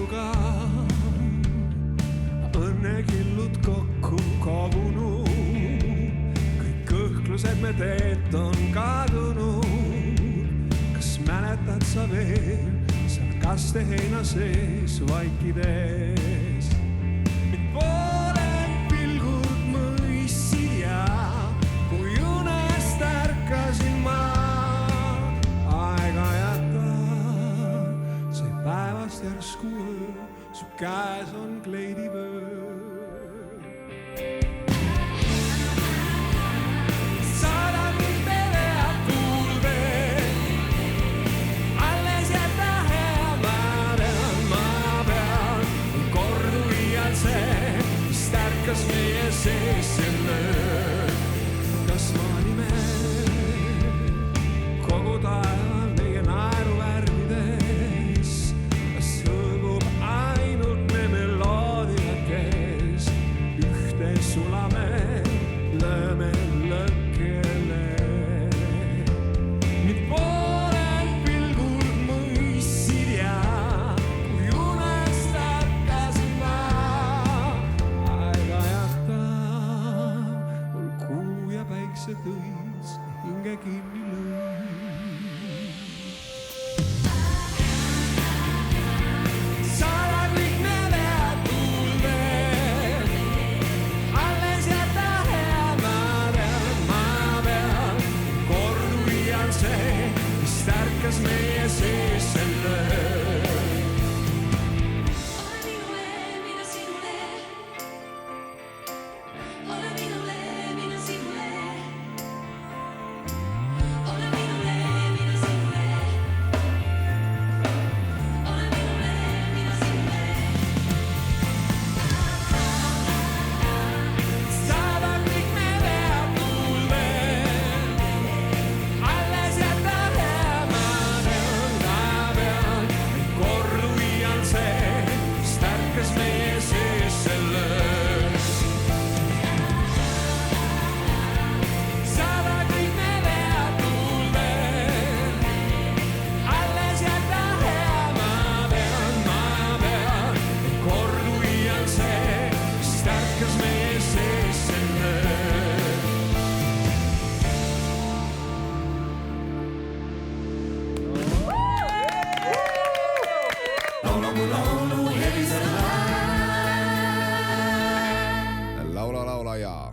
eluga õnnekillud kokku kogunud, kõik kõhklused me teelt on kadunud. Kas mäletad sa veel seal kasteheina sees vaikides? Mind pooled pilgud mõistsid ja kui unest ärkasin ma aeg-ajata sai päevast järsku öö, su käes on kleidivöö. Kas meie sees selle, kas maanime kogu taeva meie naeruvärvides, kas hõõgub ainult me meloodia, kes ühte sulame, lööme lõkkele. Mind pooled pilgud mõistsid ja kui unest ärkasin ma päikse tõis hinge kinni lõi. Saadad kõik need head tuuled, alles jäta hea maa peal. Kordu iial see, mis tärkas meie sees selle. Laula, laula ja